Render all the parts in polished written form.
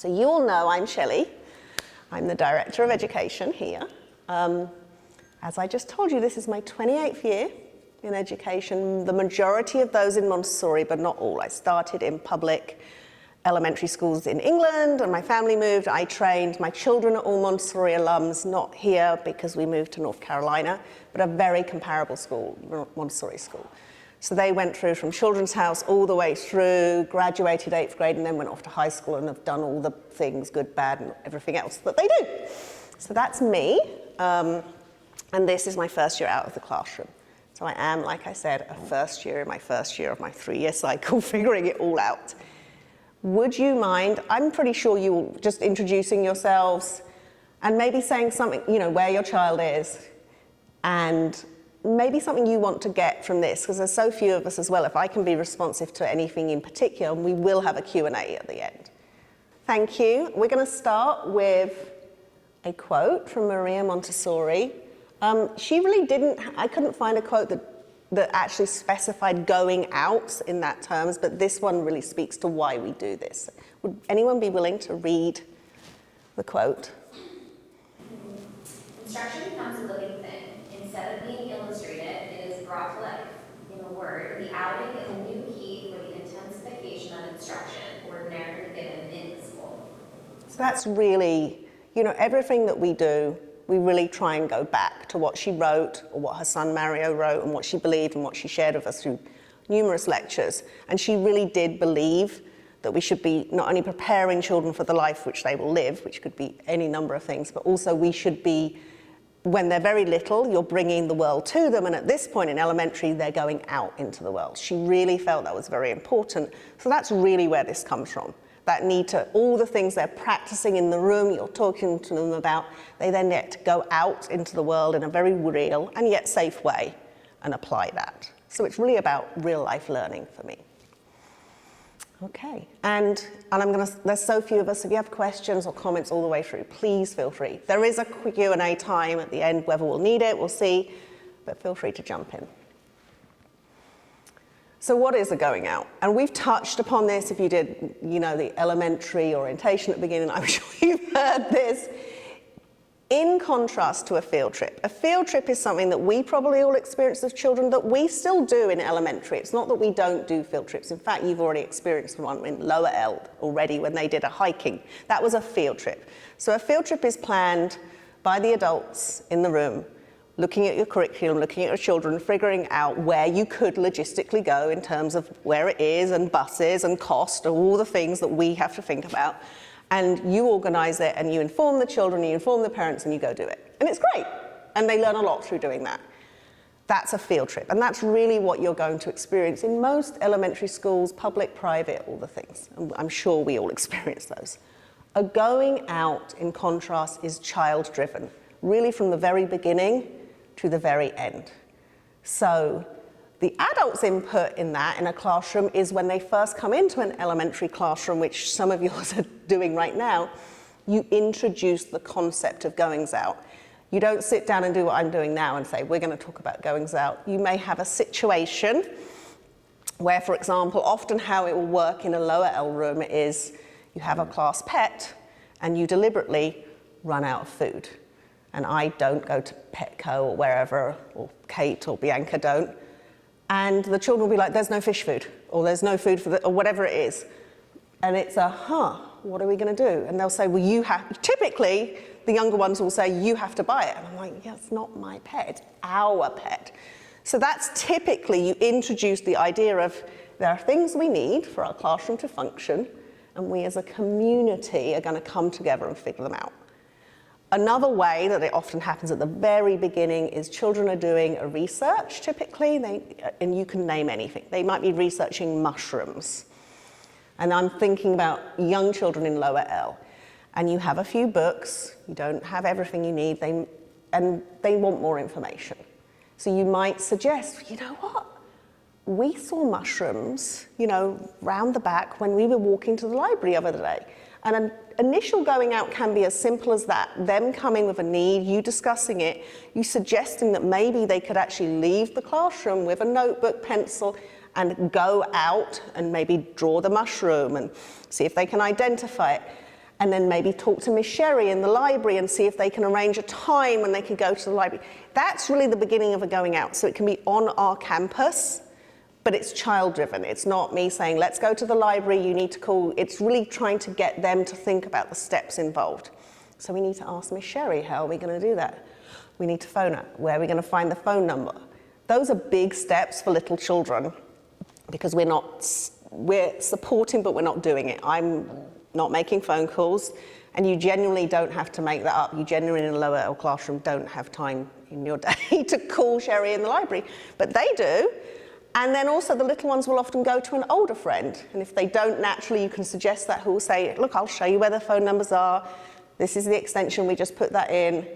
So you all know I'm Shelley. I'm the Director of Education here. As I just told you, this is my 28th year in education, the majority of those in Montessori, but not all. I started in public elementary schools in England, and my family moved. I trained. My children are all Montessori alums, not here because we moved to North Carolina, but a very comparable school, Montessori school. So they went through from Children's House all the way through, graduated 8th grade, and then went off to high school and have done all the things, good, bad, and everything else that they do. So that's me, and this is my first year out of the classroom. So I am, like I said, a first year in my first year of my 3-year cycle, figuring it all out. Would you mind, I'm pretty sure you will, just introducing yourselves and maybe saying something, you know, where your child is, and maybe something you want to get from this, because there's so few of us as well. If I can be responsive to anything in particular, we will have a Q&A at the end. Thank you. We're going to start with a quote from Maria Montessori. She really didn't, I couldn't find a quote that actually specified going out in that terms, but this one really speaks to why we do this. Would anyone be willing to read the quote? Instruction becomes a living thing. Instead of being illustrated, it is brought to life. In a word, the outing is a new key for the intensification of instruction, ordinarily given in the school. So that's really, you know, everything that we do, we really try and go back to what she wrote, or what her son Mario wrote, and what she believed, and what she shared with us through numerous lectures. And she really did believe that we should be not only preparing children for the life which they will live, which could be any number of things, but also we should be, when they're very little, you're bringing the world to them, and at this point in elementary, they're going out into the world. She really felt that was very important. So that's really where this comes from. That need to, all the things they're practicing in the room, you're talking to them about, they then get to go out into the world in a very real and yet safe way and apply that. So it's really about real life learning for me. Okay, and I'm going to, there's so few of us, if you have questions or comments all the way through, please feel free. There is a quick Q&A time at the end, whether we'll need it, we'll see, but feel free to jump in. So what is a going out? And we've touched upon this if you did, you know, the elementary orientation at the beginning, I'm sure you've heard this. In contrast to a field trip is something that we probably all experience as children that we still do in elementary. It's not that we don't do field trips. In fact, you've already experienced one in lower L already when they did a hiking. That was a field trip. So a field trip is planned by the adults in the room, looking at your curriculum, looking at your children, figuring out where you could logistically go in terms of where it is and buses and cost and all the things that we have to think about. And you organize it and you inform the children, you inform the parents, and you go do it. And it's great. And they learn a lot through doing that. That's a field trip. And that's really what you're going to experience in most elementary schools, public, private, all the things. And I'm sure we all experience those. A going out, in contrast, is child-driven, really from the very beginning to the very end. So the adult's input in that, in a classroom, is when they first come into an elementary classroom, which some of you are doing right now, you introduce the concept of goings out. You don't sit down and do what I'm doing now and say, we're going to talk about goings out. You may have a situation where, for example, often how it will work in a lower L room is you have a class pet and you deliberately run out of food. And I don't go to Petco or wherever, or Kate or Bianca don't. And the children will be like, there's no fish food, or there's no food for or whatever it is. And it's what are we going to do? And they'll say, well, you have, typically, the younger ones will say, you have to buy it. And I'm like, yeah, it's not my pet, it's our pet. So that's typically, you introduce the idea of, there are things we need for our classroom to function, and we as a community are going to come together and figure them out. Another way that it often happens at the very beginning is children are doing a research, typically, and you can name anything. They might be researching mushrooms. And I'm thinking about young children in lower L. And you have a few books, you don't have everything you need, and they want more information. So you might suggest, you know what? We saw mushrooms, you know, round the back when we were walking to the library the other day. And an initial going out can be as simple as that, them coming with a need, you discussing it, you suggesting that maybe they could actually leave the classroom with a notebook, pencil, and go out and maybe draw the mushroom and see if they can identify it. and then maybe talk to Miss Sherry in the library and see if they can arrange a time when they can go to the library. That's really the beginning of a going out. So it can be on our campus, but it's child driven. It's not me saying, let's go to the library, you need to call. It's really trying to get them to think about the steps involved. So we need to ask Miss Sherry, how are we going to do that? We need to phone her. Where are we going to find the phone number? Those are big steps for little children because we're supporting, but we're not doing it. I'm not making phone calls, and you genuinely don't have to make that up. You genuinely in a lower L classroom don't have time in your day to call Sherry in the library, but they do. And then also the little ones will often go to an older friend, and if they don't naturally, you can suggest that, who will say, look, I'll show you where the phone numbers are. This is the extension, we just put that in.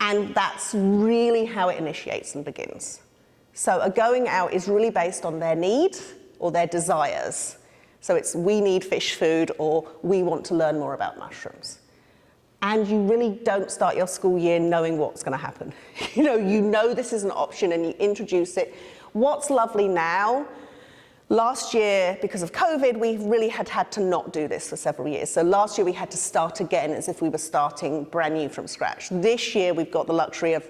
And that's really how it initiates and begins. So a going out is really based on their need or their desires. So it's we need fish food or we want to learn more about mushrooms. And you really don't start your school year knowing what's going to happen. You know this is an option and you introduce it. What's lovely now, last year, because of COVID, we really had to not do this for several years. So last year we had to start again as if we were starting brand new from scratch. This year we've got the luxury of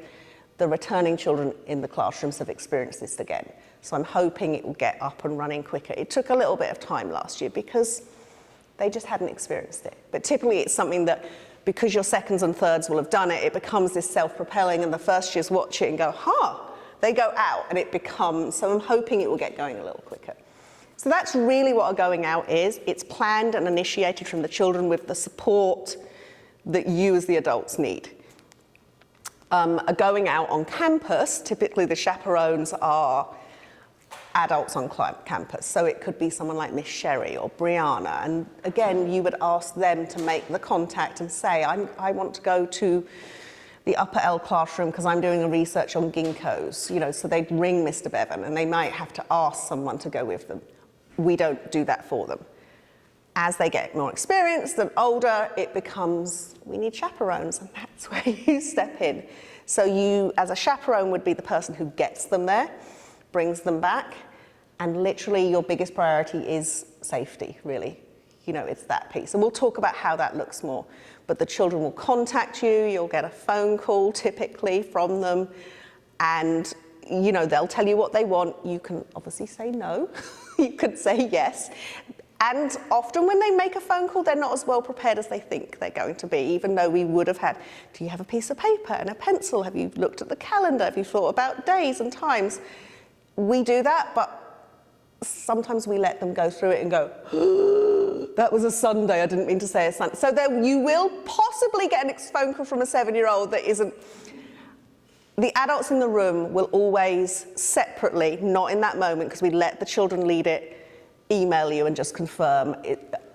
the returning children in the classrooms have experienced this again. So I'm hoping it will get up and running quicker. It took a little bit of time last year because they just hadn't experienced it. But typically it's something that, because your seconds and thirds will have done it, it becomes this self-propelling and the first years watch it and go, they go out and it becomes, so I'm hoping it will get going a little quicker. So that's really what a going out is. It's planned and initiated from the children with the support that you as the adults need. A going out on campus, typically the chaperones are adults on campus. So it could be someone like Miss Sherry or Brianna. And again, you would ask them to make the contact and say, I want to go to the upper L classroom because I'm doing a research on ginkgos. So they'd ring Mr. Bevan and they might have to ask someone to go with them. We don't do that for them. As they get more experienced and older, it becomes, we need chaperones, and that's where you step in. So you, as a chaperone, would be the person who gets them there, brings them back, and literally your biggest priority is safety, really. It's that piece. And we'll talk about how that looks more. But the children will contact you, you'll get a phone call typically from them, and they'll tell you what they want. You can obviously say no, you could say yes. And often when they make a phone call, they're not as well prepared as they think they're going to be, even though we would have had, do you have a piece of paper and a pencil? Have you looked at the calendar? Have you thought about days and times? We do that, but sometimes we let them go through it and go, that was a Sunday, I didn't mean to say a Sunday. So you will possibly get a phone call from a 7-year-old that isn't. The adults in the room will always separately, not in that moment, because we let the children lead it, email you and just confirm,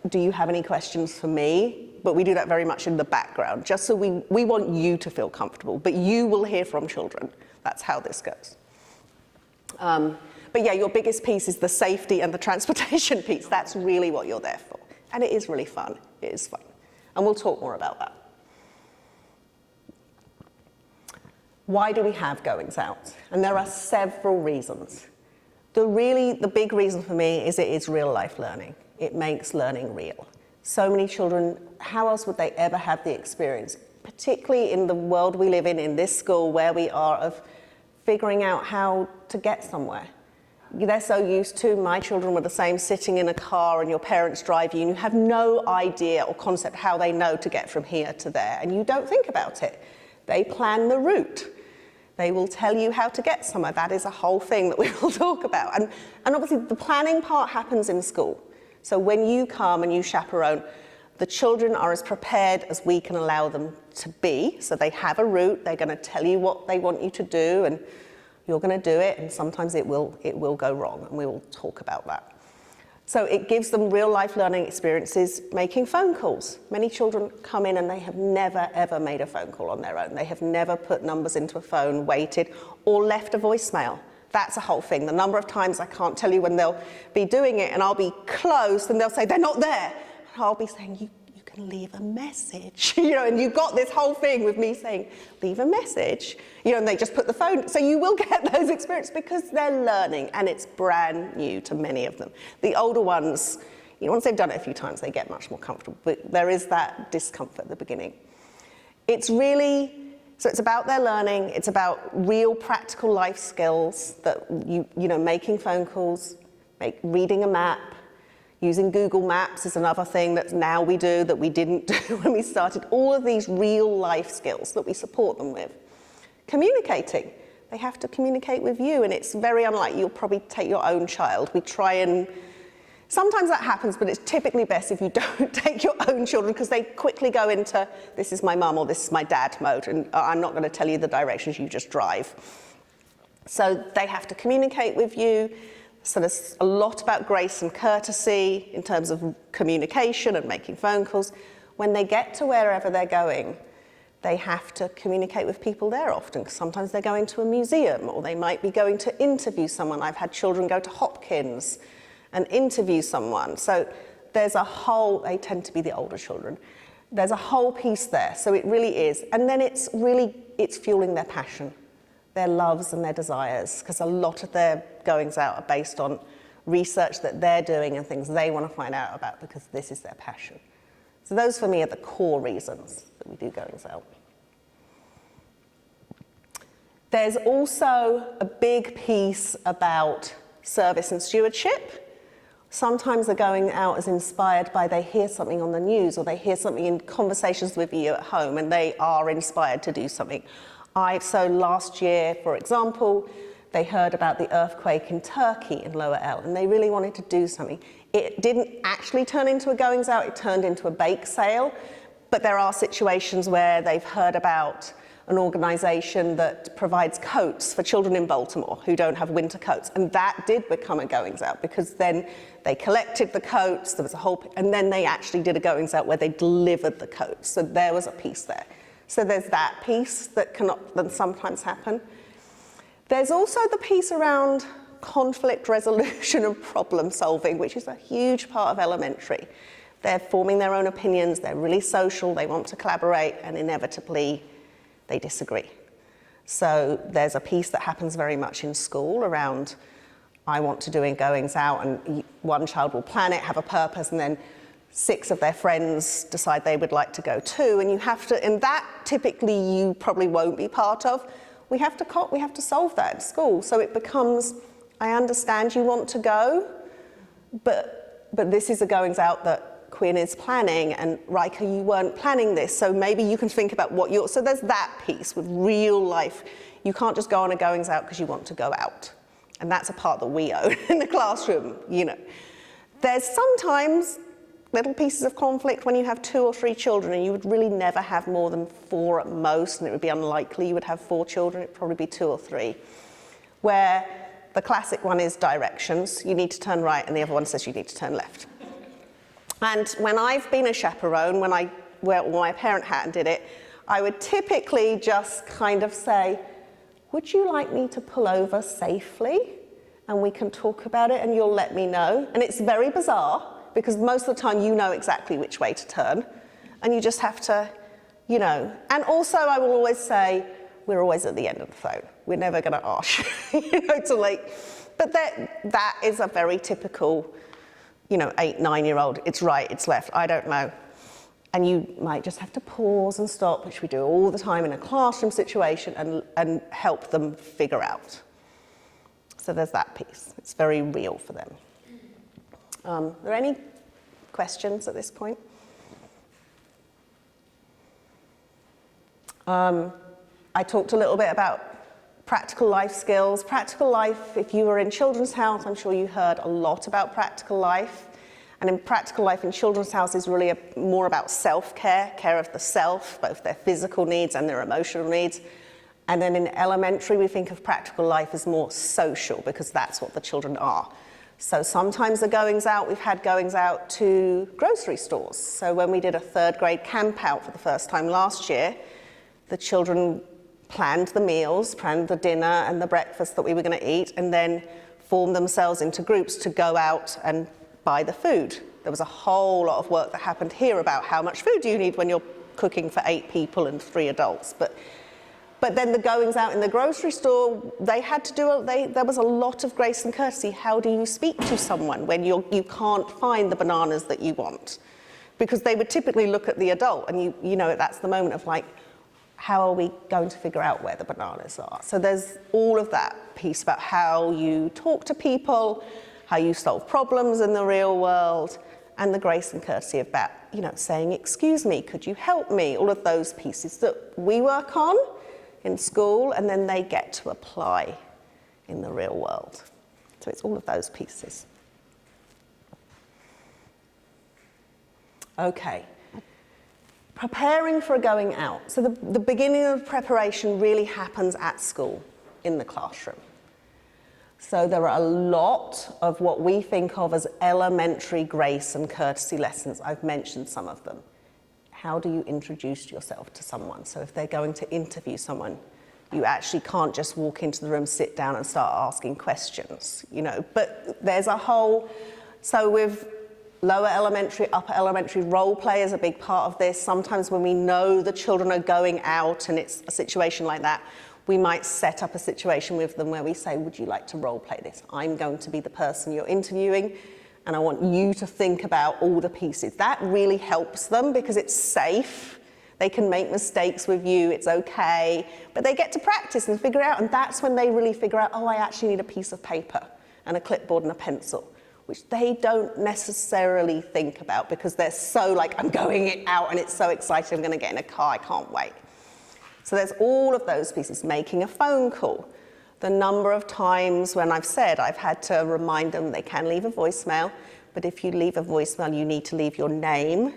do you have any questions for me? But we do that very much in the background, just so we want you to feel comfortable, but you will hear from children. That's how this goes. But yeah, your biggest piece is the safety and the transportation piece. That's really what you're there for. And it is really fun. It is fun. And we'll talk more about that. Why do we have goings out? And there are several reasons. The big reason for me is it is real life learning. It makes learning real. So many children, how else would they ever have the experience, particularly in the world we live in this school where we are, of figuring out how to get somewhere. They're so used to, my children were the same, sitting in a car and your parents drive you and you have no idea or concept how they know to get from here to there, and you don't think about it. They plan the route. They will tell you how to get somewhere. That is a whole thing that we will talk about. And obviously the planning part happens in school. So when you come and you chaperone, the children are as prepared as we can allow them to be. So they have a route, they're going to tell you what they want you to do, and you're going to do it, and sometimes it will go wrong, and we will talk about that. So it gives them real life learning experiences, making phone calls. Many children come in and they have never, ever made a phone call on their own. They have never put numbers into a phone, waited, or left a voicemail. That's a whole thing. The number of times I can't tell you when they'll be doing it, and I'll be close, and they'll say, they're not there. And I'll be saying, you can leave a message. And you've got this whole thing with me saying, leave a message. And they just put the phone. So you will get those experiences because they're learning, and it's brand new to many of them. The older ones, once they've done it a few times, they get much more comfortable. But there is that discomfort at the beginning. It's really, so it's about their learning. It's about real practical life skills that making phone calls, reading a map, using Google Maps is another thing that now we do that we didn't do when we started. All of these real life skills that we support them with. Communicating. They have to communicate with you, and it's very unlikely you'll probably take your own child. We try and, sometimes that happens, but it's typically best if you don't take your own children because they quickly go into, this is my mum or this is my dad mode, and I'm not going to tell you the directions, you just drive. So they have to communicate with you. So there's a lot about grace and courtesy in terms of communication and making phone calls. When they get to wherever they're going, they have to communicate with people there often, because sometimes they're going to a museum or they might be going to interview someone. I've had children go to Hopkins and interview someone. So there's a whole, they tend to be the older children. There's a whole piece there, so it really is. And then it's fueling their passion, their loves and their desires, because a lot of their goings out are based on research that they're doing and things they want to find out about because this is their passion. So those for me are the core reasons that we do goings out. There's also a big piece about service and stewardship. Sometimes the going out is inspired by they hear something on the news or they hear something in conversations with you at home and they are inspired to do something. So last year, for example, they heard about the earthquake in Turkey in Lower El and they really wanted to do something. It didn't actually turn into a goings out, it turned into a bake sale, but there are situations where they've heard about an organisation that provides coats for children in Baltimore who don't have winter coats, and that did become a goings out because then they collected the coats, there was a whole, and then they actually did a goings out where they delivered the coats, so there was a piece there. So there's that piece that sometimes happen. There's also the piece around conflict resolution and problem solving, which is a huge part of elementary. They're forming their own opinions, they're really social, they want to collaborate, and inevitably they disagree. So there's a piece that happens very much in school around, I want to do goings out, and one child will plan it, have a purpose, and then 6 of their friends decide they would like to go too, and you have to, and that typically you probably won't be part of. We have to solve that at school. So it becomes, I understand you want to go, but this is a goings out that Quinn is planning, and Riker, you weren't planning this, so maybe you can think about what you're, so there's that piece with real life. You can't just go on a goings out because you want to go out. And that's a part that we own in the classroom, There's sometimes little pieces of conflict when you have 2 or 3 children, and you would really never have more than 4 at most, and it would be unlikely you would have 4 children, it'd probably be 2 or 3, where the classic one is directions. You need to turn right, and the other one says you need to turn left. And when I've been a chaperone, when I wore my parent hat and did it, I would typically just kind of say, would you like me to pull over safely? And we can talk about it and you'll let me know. And it's very bizarre because most of the time you know exactly which way to turn. And you just have to, And also I will always say, we're always at the end of the phone. We're never going to ask But that is a very typical 8, 9-year-old, it's right, it's left, I don't know. And you might just have to pause and stop, which we do all the time in a classroom situation, and help them figure out. So there's that piece. It's very real for them. Are there any questions at this point? I talked a little bit about practical life skills. Practical life, if you were in Children's House, I'm sure you heard a lot about practical life. And in practical life in Children's House is really more about self-care, care of the self, both their physical needs and their emotional needs. And then in elementary, we think of practical life as more social because that's what the children are. So sometimes the goings out, we've had goings out to grocery stores. So when we did a 3rd grade camp out for the first time last year, the children planned the meals, planned the dinner and the breakfast that we were going to eat, and then formed themselves into groups to go out and buy the food. There was a whole lot of work that happened here about how much food do you need when you're cooking for 8 people and 3 adults. But But then the goings out in the grocery store, they had to do, there was a lot of grace and courtesy. How do you speak to someone when you can't find the bananas that you want? Because they would typically look at the adult and you know, that's the moment of like, how are we going to figure out where the bananas are? So there's all of that piece about how you talk to people, how you solve problems in the real world, and the grace and courtesy about, you know, saying, excuse me, could you help me? All of those pieces that we work on in school, and then they get to apply in the real world. So it's all of those pieces. Okay. Preparing for going out. So the beginning of preparation really happens at school, in the classroom. So there are a lot of what we think of as elementary grace and courtesy lessons. I've mentioned some of them. How do you introduce yourself to someone? So if they're going to interview someone, you actually can't just walk into the room, sit down and start asking questions, you know. But there's a whole, so with lower elementary, upper elementary, role play is a big part of this. Sometimes when we know the children are going out and it's a situation like that, we might set up a situation with them where we say, would you like to role play this? I'm going to be the person you're interviewing, and I want you to think about all the pieces. That really helps them because it's safe. They can make mistakes with you, it's okay, but they get to practice and figure it out, and that's when they really figure out, oh, I actually need a piece of paper and a clipboard and a pencil, which they don't necessarily think about because they're so like, I'm going out and it's so exciting, I'm gonna get in a car, I can't wait. So there's all of those pieces, making a phone call. The number of times when I've said I've had to remind them they can leave a voicemail, but if you leave a voicemail, you need to leave your name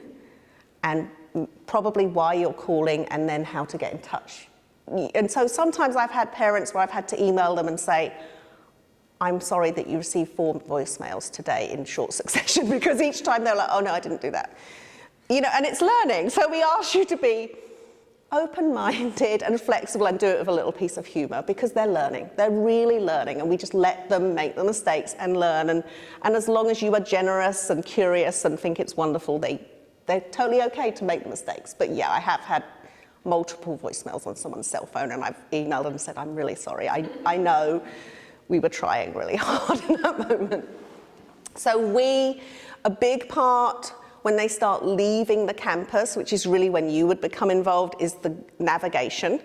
and probably why you're calling and then how to get in touch. And so sometimes I've had parents where I've had to email them and say, I'm sorry that you received 4 voicemails today in short succession, because each time they're like, oh no, I didn't do that. You know, and it's learning. So we ask you to be open-minded and flexible and do it with a little piece of humor because they're learning. They're really learning, and we just let them make the mistakes and learn. And as long as you are generous and curious and think it's wonderful, they're totally okay to make the mistakes. But yeah, I have had multiple voicemails on someone's cell phone, and I've emailed them and said, I'm really sorry. I know we were trying really hard in that moment. So a big part when they start leaving the campus, which is really when you would become involved, is the navigation.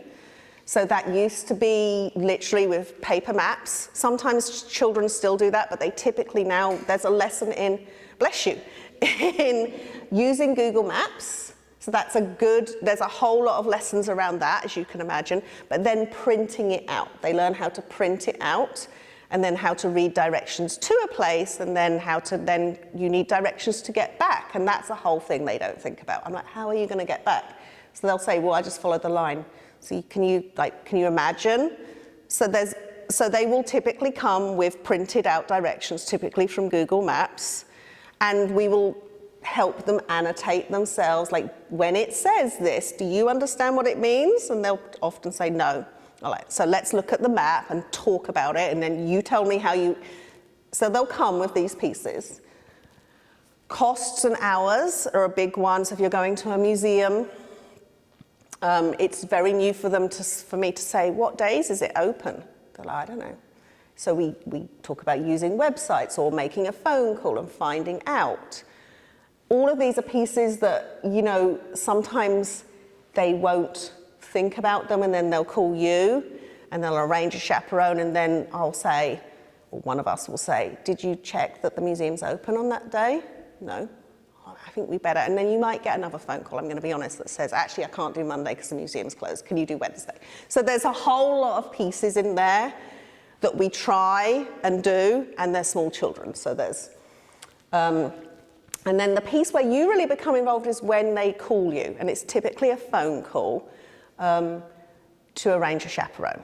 So that used to be literally with paper maps. Sometimes children still do that, but they typically now, there's a lesson in, bless you, in using Google Maps. So that's there's a whole lot of lessons around that, as you can imagine, but then printing it out. They learn how to print it out, and then how to read directions to a place, and then you need directions to get back, and that's a whole thing they don't think about. I'm like, how are you going to get back? So they'll say, well, I just followed the line. So can you imagine? So they will typically come with printed out directions, typically from Google Maps, and we will help them annotate themselves, like, when it says this, do you understand what it means? And they'll often say no. All right, so let's look at the map and talk about it, and then you tell me how you... So they'll come with these pieces. Costs and hours are a big one. So if you're going to a museum, it's very new for me to say, what days is it open? They're like, I don't know. So we talk about using websites or making a phone call and finding out. All of these are pieces that, you know, sometimes they won't think about them, and then they'll call you and they'll arrange a chaperone, and then I'll say, or one of us will say, did you check that the museum's open on that day? No. Oh, I think we better. And then you might get another phone call, I'm going to be honest, that says, actually, I can't do Monday because the museum's closed. Can you do Wednesday? So there's a whole lot of pieces in there that we try and do, and they're small children. So there's... and then the piece where you really become involved is when they call you, and it's typically a phone call to arrange a chaperone.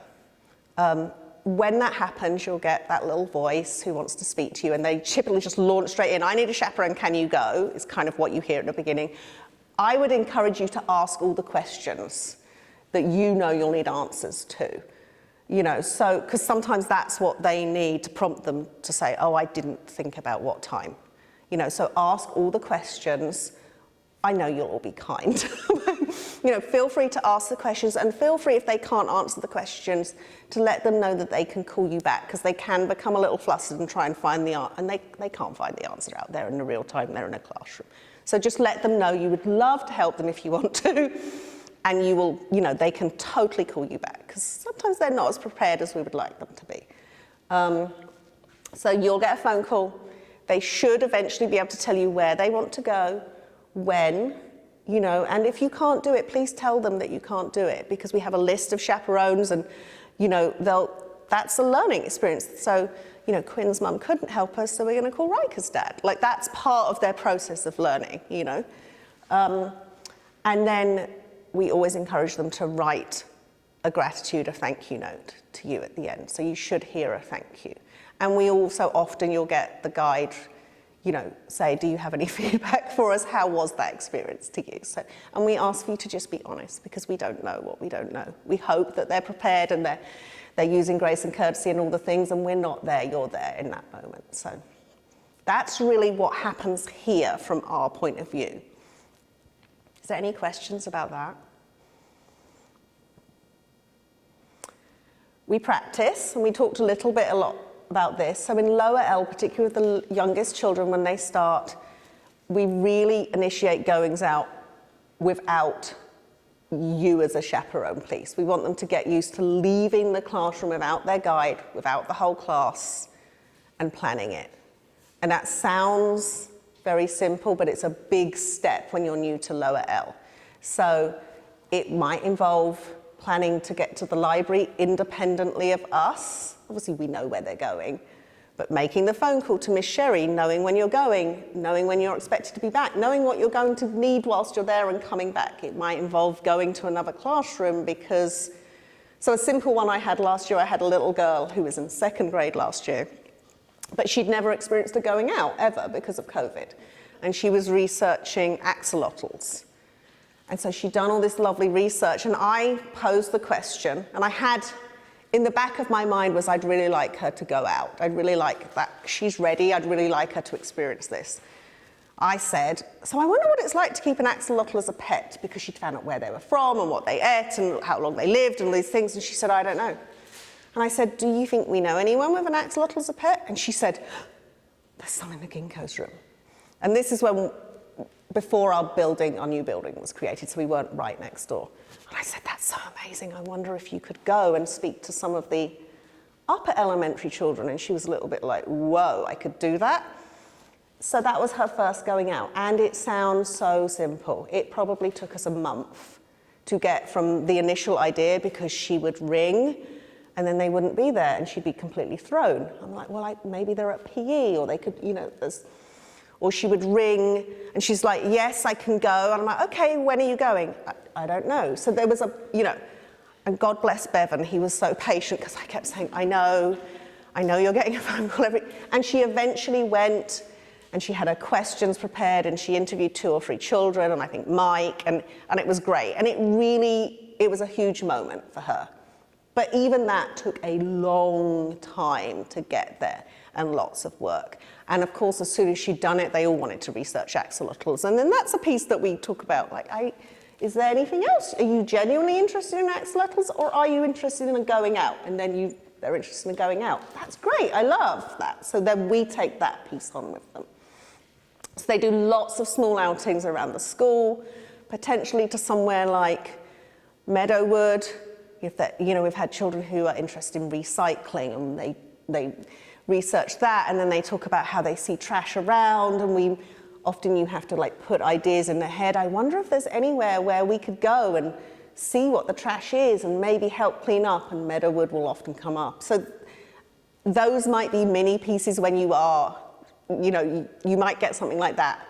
When that happens, you'll get that little voice who wants to speak to you, and they typically just launch straight in. I need a chaperone, can you go? Is kind of what you hear at the beginning. I would encourage you to ask all the questions that you know you'll need answers to. You know, so, because sometimes that's what they need to prompt them to say, oh, I didn't think about what time. You know, so ask all the questions. I know you'll all be kind. feel free to ask the questions, and feel free, if they can't answer the questions, to let them know that they can call you back, because they can become a little flustered and try and find the answer, and they can't find the answer out there in the real time. They're in a classroom. So just let them know you would love to help them if you want to, and you will, they can totally call you back, because sometimes they're not as prepared as we would like them to be. So you'll get a phone call. They should eventually be able to tell you where they want to go, when, and if you can't do it, please tell them that you can't do it, because we have a list of chaperones, and, that's a learning experience. So, Quinn's mum couldn't help us, so we're going to call Riker's dad. Like, that's part of their process of learning, And then we always encourage them to write a gratitude, a thank you note to you at the end. So you should hear a thank you. And we also often, you'll get the guide, say, do you have any feedback for us? How was that experience to you? So, and we ask for you to just be honest, because we don't know what we don't know. We hope that they're prepared and they're using grace and courtesy and all the things, and we're not there, you're there in that moment. So that's really what happens here from our point of view. Is there any questions about that? We practice, and we talked a lot about this. So in lower L, particularly with the youngest children, when they start, we really initiate goings out without you as a chaperone, please. We want them to get used to leaving the classroom without their guide, without the whole class, and planning it. And that sounds very simple, but it's a big step when you're new to lower L. So it might involve planning to get to the library independently of us. Obviously, we know where they're going, but making the phone call to Miss Sherry, knowing when you're going, knowing when you're expected to be back, knowing what you're going to need whilst you're there and coming back. It might involve going to another classroom because, so a simple one I had last year, I had a little girl who was in 2nd grade last year, but she'd never experienced a going out ever because of COVID. And she was researching axolotls. And so she'd done all this lovely research, and I posed the question, and I had, in the back of my mind was, I'd really like her to go out. I'd really like that. She's ready. I'd really like her to experience this. I said, so I wonder what it's like to keep an axolotl as a pet, because she'd found out where they were from and what they ate and how long they lived and all these things. And she said, I don't know. And I said, do you think we know anyone with an axolotl as a pet? And she said, there's some in the Ginkgo's room. And this is when, before our new building was created, so we weren't right next door. And I said, that's so amazing. I wonder if you could go and speak to some of the upper elementary children. And she was a little bit like, whoa, I could do that. So that was her first going out. And it sounds so simple. It probably took us a month to get from the initial idea, because she would ring and then they wouldn't be there and she'd be completely thrown. I'm like, well, maybe they're at PE, or they could, or she would ring and she's like, yes, I can go. And I'm like, okay, when are you going? I don't know. So there was and God bless Bevan, he was so patient, because I kept saying, I know you're getting a phone call and she eventually went, and she had her questions prepared, and she interviewed 2 or 3 children, and I think Mike, and it was great. And it was a huge moment for her. But even that took a long time to get there, and lots of work. And of course, as soon as she'd done it, they all wanted to research axolotls. And then that's a piece that we talk about, like, is there anything else? Are you genuinely interested in axolotls, or are you interested in going out? And then they're interested in going out. That's great, I love that. So then we take that piece on with them. So they do lots of small outings around the school, potentially to somewhere like Meadowood. We've had children who are interested in recycling, and they research that, and then they talk about how they see trash around, and often you have to put ideas in their head. I wonder if there's anywhere where we could go and see what the trash is and maybe help clean up, and Meadowood will often come up. So those might be mini pieces when you are, you might get something like that.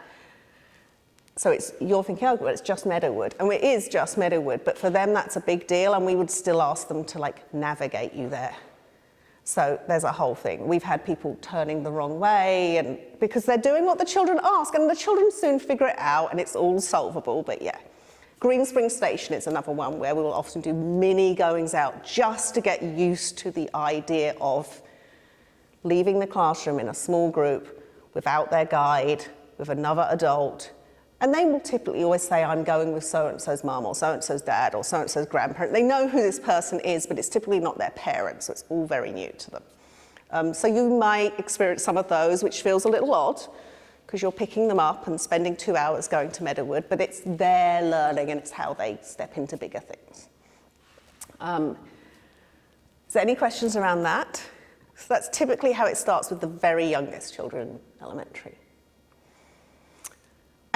So you're thinking, oh, well, it's just Meadowood. And it is just Meadowood, but for them that's a big deal, and we would still ask them to navigate you there. So there's a whole thing. We've had people turning the wrong way, and because they're doing what the children ask, and the children soon figure it out, and it's all solvable, but yeah. Greenspring Station is another one where we will often do mini goings out just to get used to the idea of leaving the classroom in a small group without their guide, with another adult, And they will typically always say, I'm going with so-and-so's mum or so-and-so's dad or so-and-so's grandparent. They know who this person is, but it's typically not their parents, so it's all very new to them. So you might experience some of those, which feels a little odd, because you're picking them up and spending 2 hours going to Meadowood, but it's their learning and it's how they step into bigger things. Is there any questions around that? So that's typically how it starts with the very youngest children in elementary.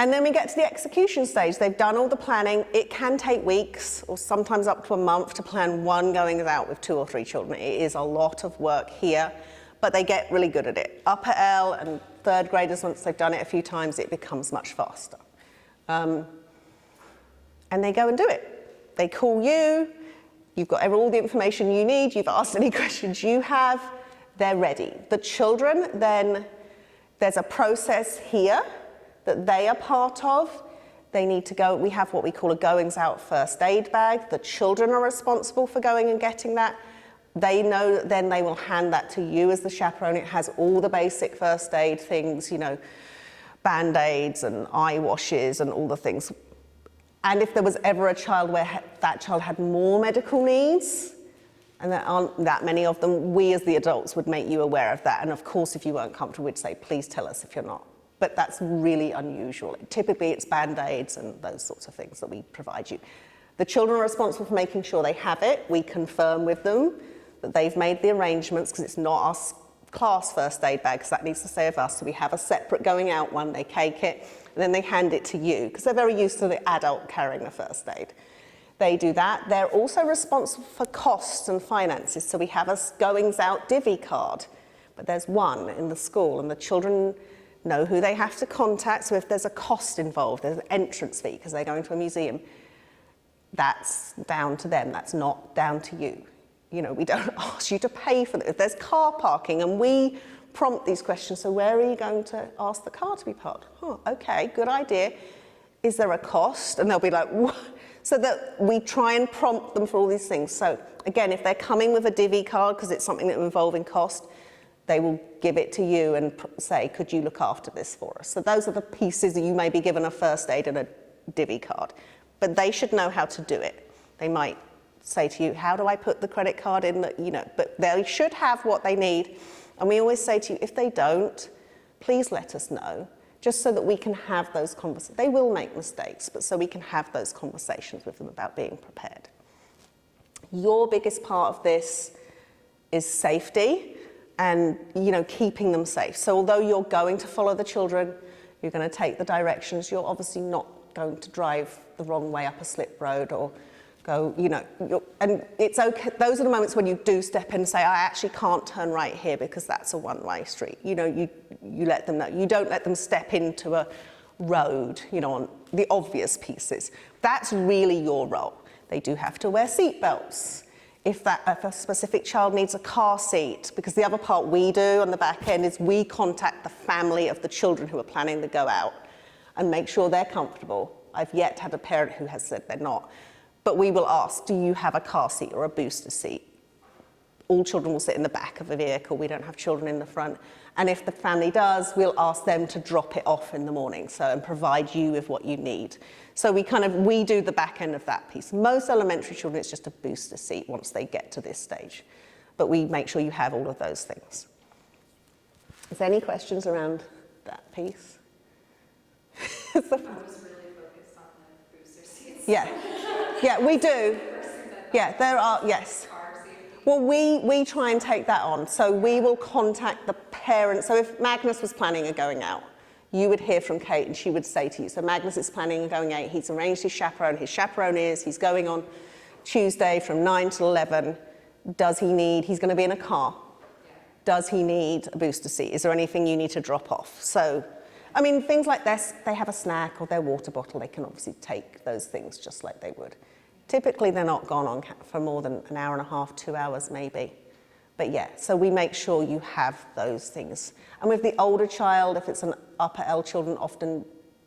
And then we get to the execution stage. They've done all the planning. It can take weeks or sometimes up to a month to plan one going out with 2 or 3 children. It is a lot of work here, but they get really good at it. Upper L and third graders, once they've done it a few times, it becomes much faster. And they go and do it. They call you. You've got all the information you need. You've asked any questions you have. They're ready. The children, then there's a process here that they are part of. They need to go, we have what we call a goings out first aid bag. The children are responsible for going and getting that. They know that then they will hand that to you as the chaperone. It has all the basic first aid things, you know, Band-Aids and eye washes and all the things. And if there was ever a child where that child had more medical needs, and there aren't that many of them, we as the adults would make you aware of that. And of course, if you weren't comfortable, we'd say, please tell us if you're not. But that's really unusual. Typically, it's Band-Aids and those sorts of things that we provide you. The children are responsible for making sure they have it. We confirm with them that they've made the arrangements, because it's not our class first aid bag, because that needs to stay with us. So we have a separate going out one. They cake it, and then they hand it to you, because they're very used to the adult carrying the first aid. They do that. They're also responsible for costs and finances. So we have a goings out divvy card, but there's one in the school, and the children know who they have to contact. So if there's a cost involved, there's an entrance fee because they're going to a museum, that's down to them. That's not down to you. You know, we don't ask you to pay for it. If there's car parking, and we prompt these questions, so where are you going to ask the car to be parked? Oh, okay, good idea. Is there a cost? And they'll be like, what? So that we try and prompt them for all these things. So again, if they're coming with a divvy card because it's something that will involve in cost, they will give it to you and say, could you look after this for us? So those are the pieces that you may be given a first aid and a divvy card. But they should know how to do it. They might say to you, how do I put the credit card in? You know, but they should have what they need. And we always say to you, if they don't, please let us know, just so that we can have those conversations. They will make mistakes, but so we can have those conversations with them about being prepared. Your biggest part of this is safety and, you know, keeping them safe. So although you're going to follow the children, you're going to take the directions, you're obviously not going to drive the wrong way up a slip road or go, you know, and it's okay. Those are the moments when you do step in and say, I actually can't turn right here because that's a one-way street. You know, you let them know. You don't let them step into a road, you know, on the obvious pieces. That's really your role. They do have to wear seat belts. If a specific child needs a car seat, because the other part we do on the back end is we contact the family of the children who are planning to go out and make sure they're comfortable. I've yet had a parent who has said they're not. But we will ask, do you have a car seat or a booster seat? All children will sit in the back of a vehicle. We don't have children in the front. And if the family does, we'll ask them to drop it off in the morning, and provide you with what you need. So we do the back end of that piece. Most elementary children, it's just a booster seat once they get to this stage. But we make sure you have all of those things. Is there any questions around that piece? I was really focused on the booster seats. Yeah, we do. Yeah, there are, yes. Well, we try and take that on. So we will contact the parents. So if Magnus was planning on going out, you would hear from Kate and she would say to you, so Magnus is planning on going out. He's arranged his chaperone. His chaperone he's going on Tuesday from 9 to 11. He's going to be in a car. Does he need a booster seat? Is there anything you need to drop off? So, I mean, things like this, they have a snack or their water bottle. They can obviously take those things just like they would. Typically, they're not gone on for more than an hour and a half, 2 hours maybe. But yeah, so we make sure you have those things. And with the older child, if it's an upper L children, often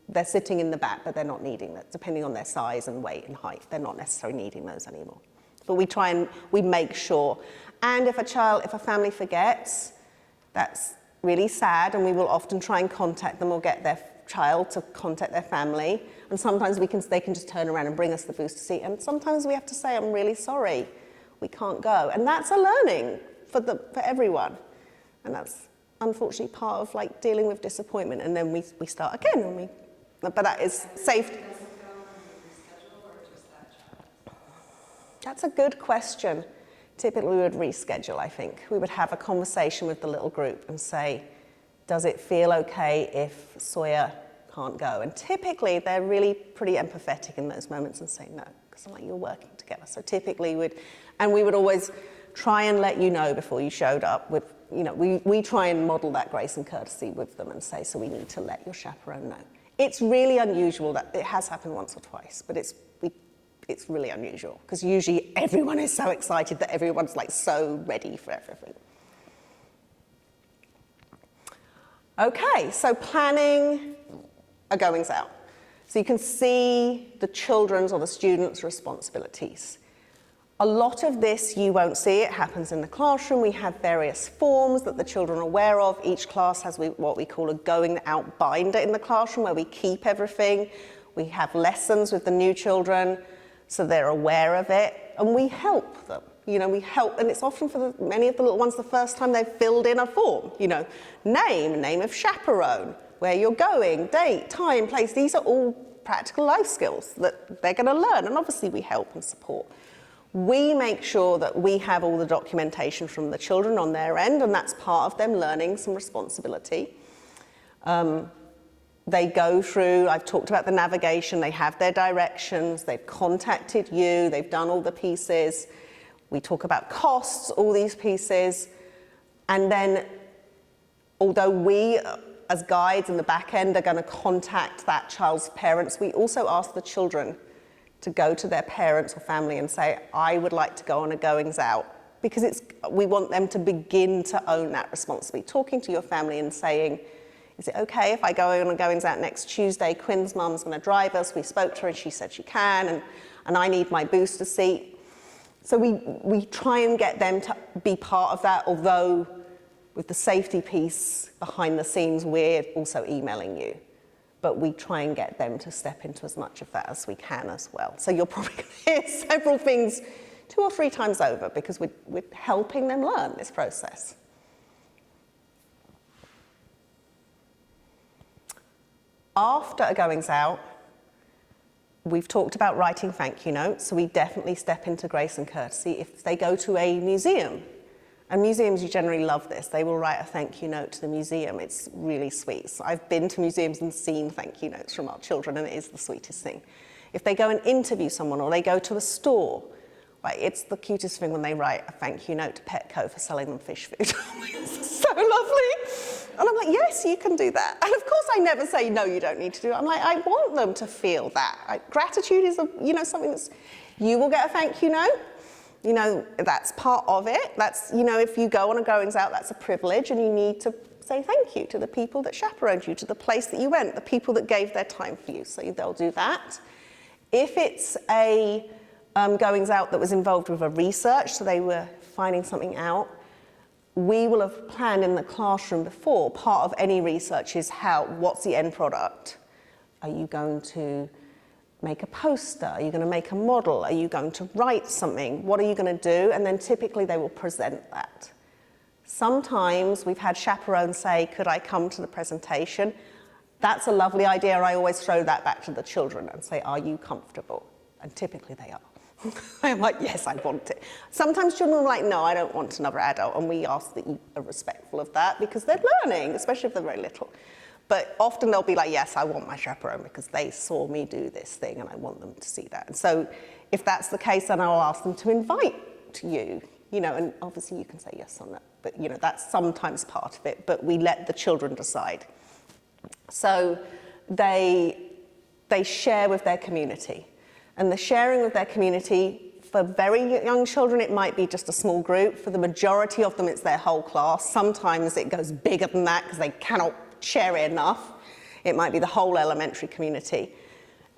they're sitting in the back, but they're not needing that. Depending on their size and weight and height, they're not necessarily needing those anymore. But we make sure. And if a family forgets, that's really sad, and we will often try and contact them or get their child to contact their family, and sometimes they can just turn around and bring us the booster seat, and sometimes we have to say, I'm really sorry, we can't go. And that's a learning for everyone. And that's unfortunately part of like dealing with disappointment, and then we start again, but that is safe. Doesn't go on the reschedule or just that child? That's a good question. Typically we would reschedule, I think. We would have a conversation with the little group and say, does it feel okay if Sawyer can't go? And typically they're really pretty empathetic in those moments and say no, because I'm like, you're working together. So typically we would always try and let you know before you showed up with, we try and model that grace and courtesy with them and say, so we need to let your chaperone know. It's really unusual that it has happened once or twice, but it's really unusual because usually everyone is so excited that everyone's like so ready for everything. Okay, so planning a goings out. So you can see the children's or the students' responsibilities. A lot of this you won't see, it happens in the classroom. We have various forms that the children are aware of. Each class has what we call a going out binder in the classroom where we keep everything. We have lessons with the new children so they're aware of it, and we help them. We help, and it's often for many of the little ones the first time they've filled in a form. Name of chaperone, where you're going, date, time, place. These are all practical life skills that they're going to learn, and obviously we help and support. We make sure that we have all the documentation from the children on their end, and that's part of them learning some responsibility. They go through, I've talked about the navigation, they have their directions, they've contacted you, they've done all the pieces. We talk about costs, all these pieces. And then, although we, as guides in the back end, are going to contact that child's parents, we also ask the children to go to their parents or family and say, I would like to go on a goings out. Because we want them to begin to own that responsibility. Talking to your family and saying, is it okay if I go on a goings out next Tuesday? Quinn's mum's going to drive us. We spoke to her and she said she can, and I need my booster seat. So we try and get them to be part of that, although with the safety piece behind the scenes, we're also emailing you. But we try and get them to step into as much of that as we can as well. So you're probably going to hear several things 2 or 3 times over because we're helping them learn this process. After a goings out, we've talked about writing thank you notes, so we definitely step into grace and courtesy. If they go to a museum, and museums, you generally love this, they will write a thank you note to the museum. It's really sweet. So I've been to museums and seen thank you notes from our children, and it is the sweetest thing. If they go and interview someone or they go to a store, right, it's the cutest thing when they write a thank you note to Petco for selling them fish food. It's so lovely. And I'm like, yes, you can do that. And of course I never say, no, you don't need to do it. I'm like, I want them to feel that. Gratitude is, something that's, you will get a thank you note. That's part of it. That's, if you go on a goings out, that's a privilege, and you need to say thank you to the people that chaperoned you, to the place that you went, the people that gave their time for you. So they'll do that. If it's a goings out that was involved with a research, so they were finding something out, we will have planned in the classroom before. Part of any research is what's the end product? Are you going to make a poster? Are you going to make a model? Are you going to write something? What are you going to do? And then typically they will present that. Sometimes we've had chaperones say, could I come to the presentation? That's a lovely idea. I always throw that back to the children and say, are you comfortable? And typically they are. I'm like, yes, I want it. Sometimes children are like, no, I don't want another adult. And we ask that you are respectful of that because they're learning, especially if they're very little. But often they'll be like, yes, I want my chaperone because they saw me do this thing and I want them to see that. And so if that's the case, then I'll ask them to invite you, and obviously you can say yes on that. But, that's sometimes part of it, but we let the children decide. So they share with their community. And the sharing with their community, for very young children, it might be just a small group. For the majority of them, it's their whole class. Sometimes it goes bigger than that because they cannot share it enough. It might be the whole elementary community.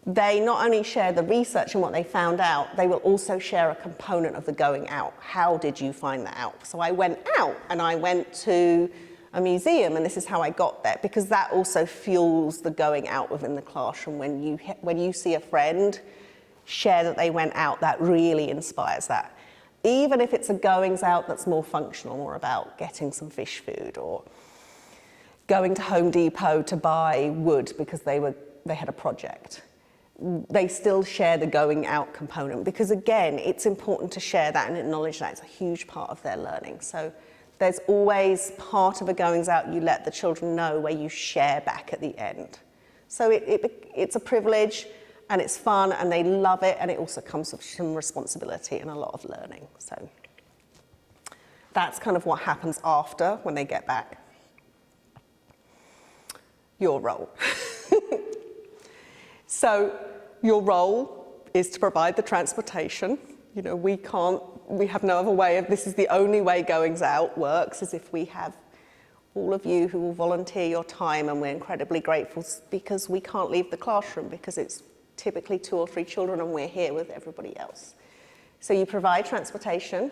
They not only share the research and what they found out, they will also share a component of the going out. How did you find that out? So I went out and I went to a museum, and this is how I got there, because that also fuels the going out within the classroom. When you see a friend share that they went out, that really inspires that. Even if it's a goings out that's more functional, more about getting some fish food or going to Home Depot to buy wood because they had a project. They still share the going out component, because again, it's important to share that and acknowledge that it's a huge part of their learning. So there's always part of a goings out you let the children know where you share back at the end. So it's a privilege and it's fun and they love it, and it also comes with some responsibility and a lot of learning. So that's kind of what happens after when they get back. Your role. So your role is to provide the transportation. You know, we have no other way of, this is the only way goings out works, is if we have all of you who will volunteer your time, and we're incredibly grateful because we can't leave the classroom because it's typically 2 or 3 children and we're here with everybody else. So you provide transportation.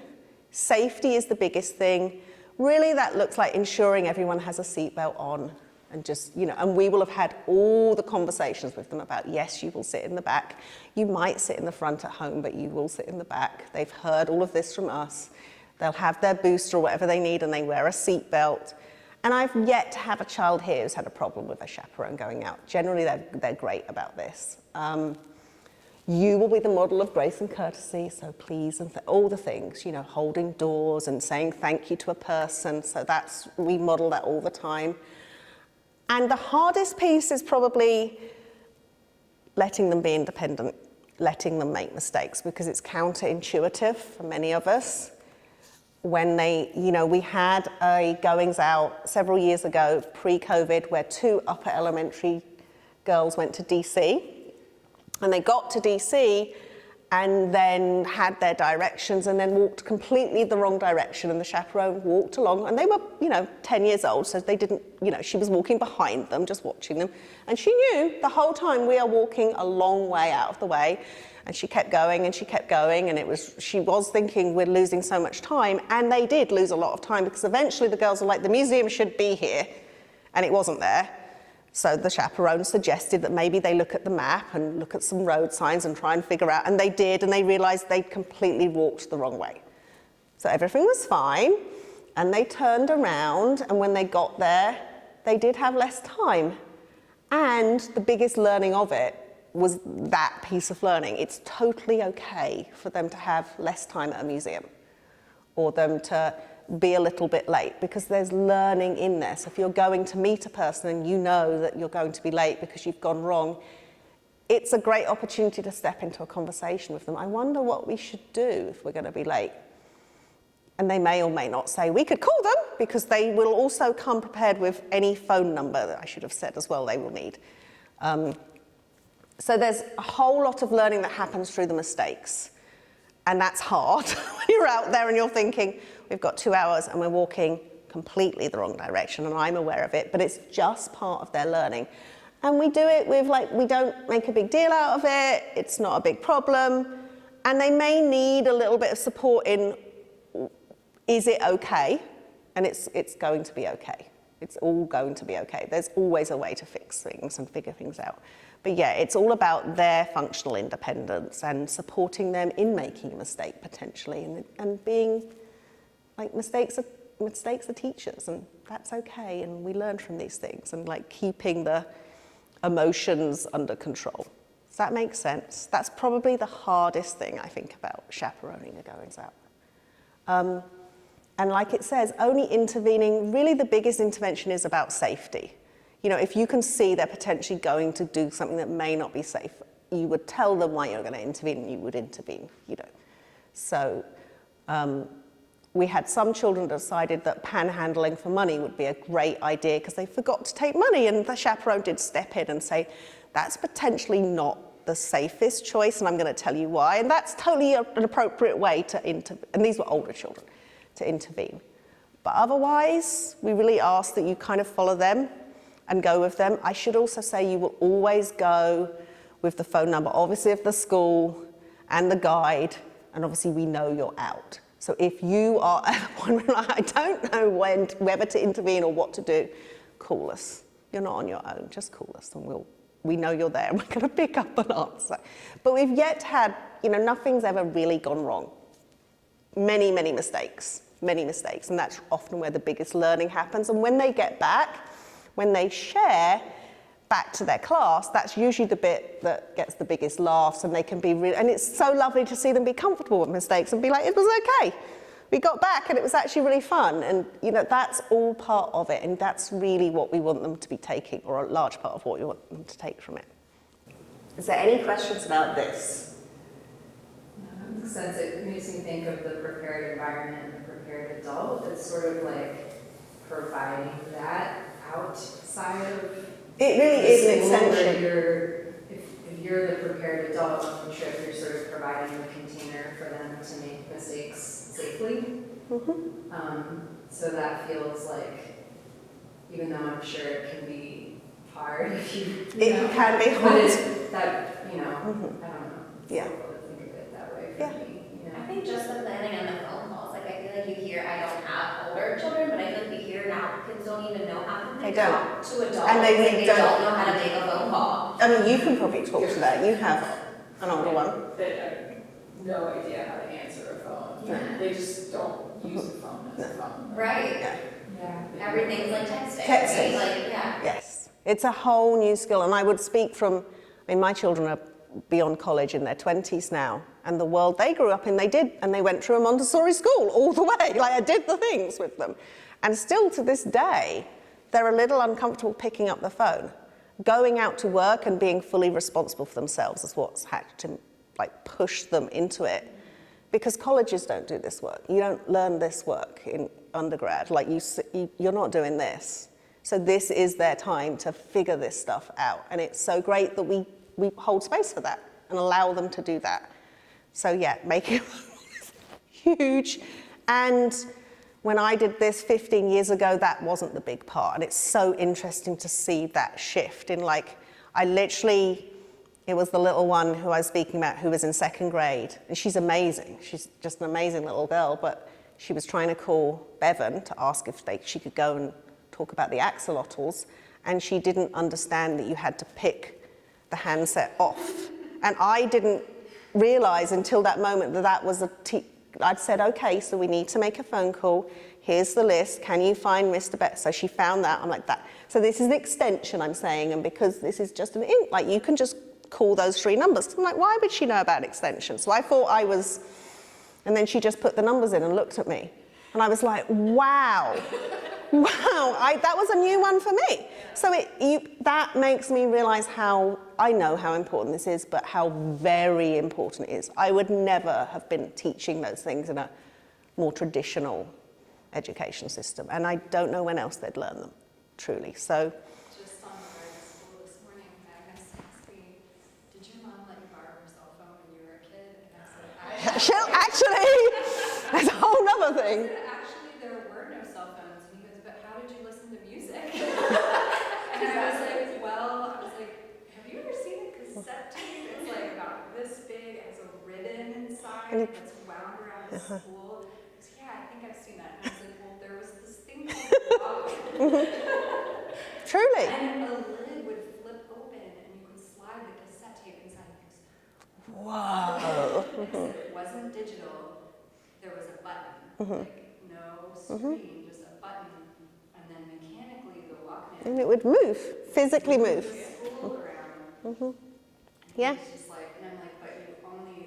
Safety is the biggest thing. Really, that looks like ensuring everyone has a seatbelt on. And just, you know, and we will have had all the conversations with them about, yes, you will sit in the back. You might sit in the front at home, but you will sit in the back. They've heard all of this from us. They'll have their booster or whatever they need, and they wear a seatbelt. And I've yet to have a child here who's had a problem with a chaperone going out. Generally, they're great about this. You will be the model of grace and courtesy, so please, and all the things, you know, holding doors and saying thank you to a person. So we model that all the time. And the hardest piece is probably letting them be independent, letting them make mistakes, because it's counterintuitive for many of us. When we had a goings out several years ago, pre-COVID, where 2 upper elementary girls went to DC, and they got to DC and then had their directions and then walked completely the wrong direction, and the chaperone walked along, and they were, 10 years old, so they didn't, she was walking behind them, just watching them, and she knew the whole time we are walking a long way out of the way, and she kept going and she kept going, and she was thinking we're losing so much time, and they did lose a lot of time, because eventually the girls were like, the museum should be here, and it wasn't there. So the chaperone suggested that maybe they look at the map and look at some road signs and try and figure out, and they did, and they realized they'd completely walked the wrong way. So everything was fine, and they turned around, and when they got there, they did have less time. And the biggest learning of it was that piece of learning. It's totally okay for them to have less time at a museum, or them to be a little bit late, because there's learning in there. So if you're going to meet a person and you know that you're going to be late because you've gone wrong, it's a great opportunity to step into a conversation with them. I wonder what we should do if we're going to be late. And they may or may not say, we could call them, because they will also come prepared with any phone number that I should have said as well they will need. So there's a whole lot of learning that happens through the mistakes. And that's hard when you're out there and you're thinking, we've got 2 hours and we're walking completely the wrong direction, and I'm aware of it, but it's just part of their learning. And we do it with, we don't make a big deal out of it, it's not a big problem, and they may need a little bit of support in, is it okay? And it's going to be okay. It's all going to be okay. There's always a way to fix things and figure things out. But yeah, it's all about their functional independence and supporting them in making a mistake potentially, and being mistakes are teachers, and that's okay, and we learn from these things, and keeping the emotions under control. Does that make sense? That's probably the hardest thing I think about chaperoning a goings out. And like it says, only intervening, really the biggest intervention is about safety. If you can see they're potentially going to do something that may not be safe, you would tell them why you're going to intervene, and you would intervene, So we had some children decided that panhandling for money would be a great idea because they forgot to take money, and the chaperone did step in and say, that's potentially not the safest choice, and I'm going to tell you why. And that's totally an appropriate way to intervene, and these were older children, to intervene. But otherwise, we really ask that you kind of follow them and go with them. I should also say you will always go with the phone number, obviously of the school and the guide, and obviously we know you're out. So if you are at a point where I don't know whether to intervene or what to do, call us. You're not on your own, just call us and we know you're there and we're going to pick up an answer. But we've yet had, nothing's ever really gone wrong. Many mistakes, and that's often where the biggest learning happens. And when they get back, when they share back to their class, that's usually the bit that gets the biggest laughs, and they can be and it's so lovely to see them be comfortable with mistakes and be like, it was okay. We got back and it was actually really fun. And that's all part of it, and that's really what we want them to be taking, or a large part of what we want them to take from it. Is there any questions about this? That makes sense. It makes me think of the prepared environment and the prepared adult. It's sort of like providing that outside of. It really is an extension. If you're the prepared adult on the trip, you're sort of providing the container for them to make mistakes safely. So that feels like, even though I'm sure it can be hard if you can be hard. But it's that, I don't know. Yeah. It's difficult to think of it that way for me. I think just the planning and the phone calls, like I feel like you hear, I don't have older children, but I feel like you hear now kids don't even know how to talk to adults. And they don't know how to make a phone call. I mean, you can probably talk to that. You have an older one. They have no idea how to answer a phone. No. They just don't use a phone as a phone. Right. Yeah. Everything's like texting. Texting. Right? Like, yeah. Yes. It's a whole new skill. And I would speak from, my children are beyond college in their 20s now. And the world they grew up in, they went through a Montessori school all the way. Like, I did the things with them. And still to this day, they're a little uncomfortable picking up the phone. Going out to work and being fully responsible for themselves is what's had to push them into it. Because colleges don't do this work. You don't learn this work in undergrad. You're not doing this. So this is their time to figure this stuff out. And it's so great that we hold space for that and allow them to do that. So yeah, making it huge. And when I did this 15 years ago, that wasn't the big part. And it's so interesting to see that shift in it was the little one who I was speaking about who was in second grade. And she's amazing. She's just an amazing little girl. But she was trying to call Bevan to ask if she could go and talk about the axolotls. And she didn't understand that you had to pick the handset off. And I didn't realize until that moment that was I'd said, okay, so we need to make a phone call. Here's the list. Can you find Mr. Bet? So she found that. I'm like, that. So this is an extension, I'm saying. And because this is just you can just call those 3 numbers. I'm like, why would she know about extensions? So I thought and then she just put the numbers in and looked at me. And I was like, wow. That was a new one for me. So that makes me realize I know how important this is, but how very important it is. I would never have been teaching those things in a more traditional education system. And I don't know when else they'd learn them, truly. So. Just on the way to school this morning, Agnes asked me, did your mom let you borrow her cell phone when you were a kid? And I said, Actually, that's a whole other thing. actually, there were no cell phones. And he goes, but how did you listen to music? And I was like, have you ever seen a cassette tape? It's like about this big, it has a ribbon inside that's wound around the spool. He goes, yeah, I think I've seen that. And I was like, well, there was this thing called Walkman. Truly. And a lid would flip open and you could slide the cassette tape inside. He goes, Whoa. it wasn't digital, there was a button, no screen, just a button, and then mechanically the Walkman. And it would move, physically move. Spool around. Mm-hmm. Yeah. It's just and I'm like, but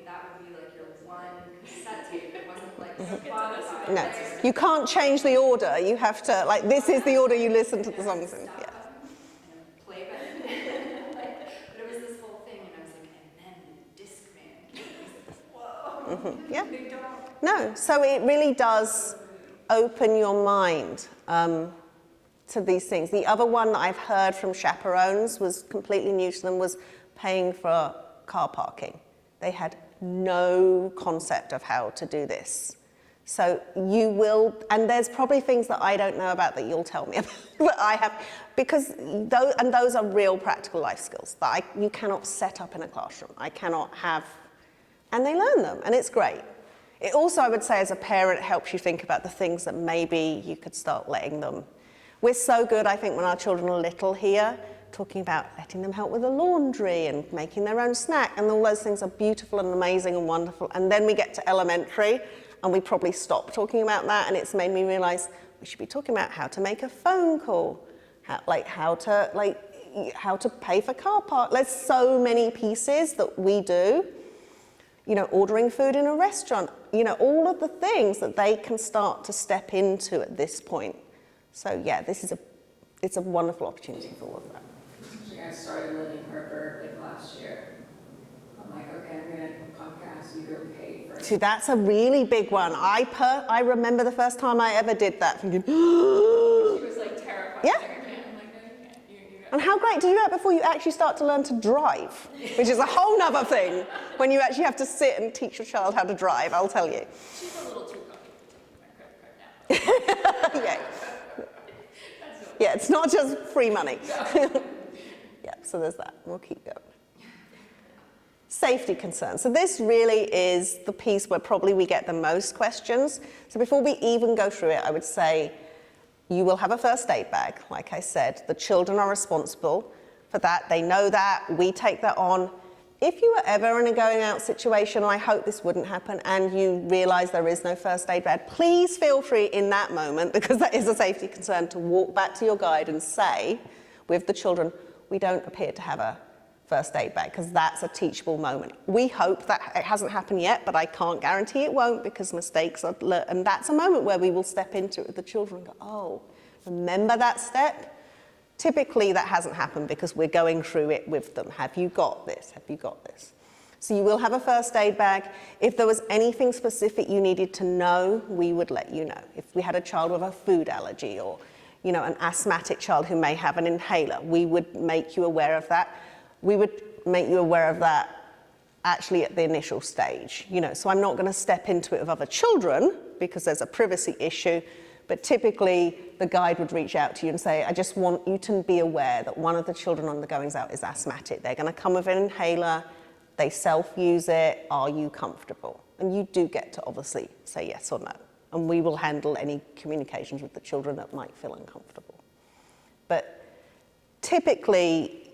that would be like your one cassette tape. It wasn't like Spotify. No, you can't change the order. You have to, this is the order you listen to the songs in. Yeah. Play button. But it was this whole thing, and I was like, and then Discman came. Whoa. Yeah. They don't. No, so it really does open your mind to these things. The other one that I've heard from chaperones was completely new to them was paying for car parking. They had no concept of how to do this. So you will, and there's probably things that I don't know about that you'll tell me about that I have, because those are real practical life skills that you cannot set up in a classroom. I cannot have, and they learn them, and it's great. It also, I would say, as a parent, helps you think about the things that maybe you could start letting them. We're so good, I think, when our children are little here, talking about letting them help with the laundry and making their own snack, and all those things are beautiful and amazing and wonderful. And then we get to elementary, and we probably stop talking about that, and it's made me realize we should be talking about how to make a phone call, how to pay for car park. There's so many pieces that we do. You know, ordering food in a restaurant, you know, all of the things that they can start to step into at this point. So yeah, it's a wonderful opportunity for all of that. Actually, I started learning Harper like last year. I'm like, okay, I'm gonna podcast, you go pay for it. See, that's a really big one. I remember the first time I ever did that, thinking, She was like terrified. Yeah. Like, I can't. I'm like, no, you can't. You and how great to do that before you actually start to learn to drive, which is a whole nother thing when you actually have to sit and teach your child how to drive, I'll tell you. She's a little too comfortable taking my credit card now. Yeah. Yeah, it's not just free money. Yeah, so there's that. We'll keep going. Safety concerns. So this really is the piece where probably we get the most questions. So before we even go through it, I would say you will have a first aid bag. Like I said, the children are responsible for that. They know that. We take that on. If you were ever in a going out situation, and I hope this wouldn't happen, and you realize there is no first aid bag, please feel free in that moment, because that is a safety concern, to walk back to your guide and say, with the children, we don't appear to have a first aid bag, because that's a teachable moment. We hope that it hasn't happened yet, but I can't guarantee it won't, because mistakes are learned. And that's a moment where we will step into it with the children and go, oh, remember that step? Typically that hasn't happened because we're going through it with them. Have you got this? Have you got this? So you will have a first aid bag. If there was anything specific you needed to know, we would let you know. If we had a child with a food allergy, or you know, an asthmatic child who may have an inhaler, we would make you aware of that. We would make you aware of that actually at the initial stage. You know, so I'm not going to step into it with other children because there's a privacy issue. But typically, the guide would reach out to you and say, I just want you to be aware that one of the children on the goings out is asthmatic. They're going to come with an inhaler. They self-use it. Are you comfortable? And you do get to obviously say yes or no. And we will handle any communications with the children that might feel uncomfortable. But typically,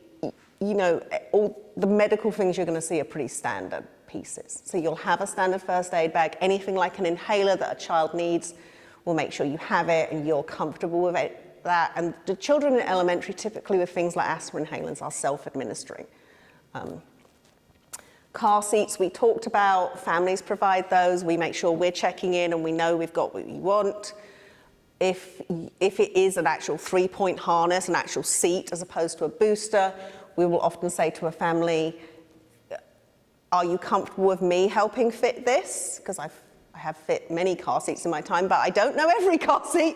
you know, all the medical things you're going to see are pretty standard pieces. So you'll have a standard first aid bag. Anything like an inhaler that a child needs, we'll make sure you have it and you're comfortable with it. And the children in elementary, typically with things like asthma inhalants, are self-administering. Car seats we talked about, families provide those. We make sure we're checking in and we know we've got what we want. If it is an actual 3-point harness, an actual seat as opposed to a booster, we will often say to a family, are you comfortable with me helping fit this? Because I have fit many car seats in my time, but I don't know every car seat.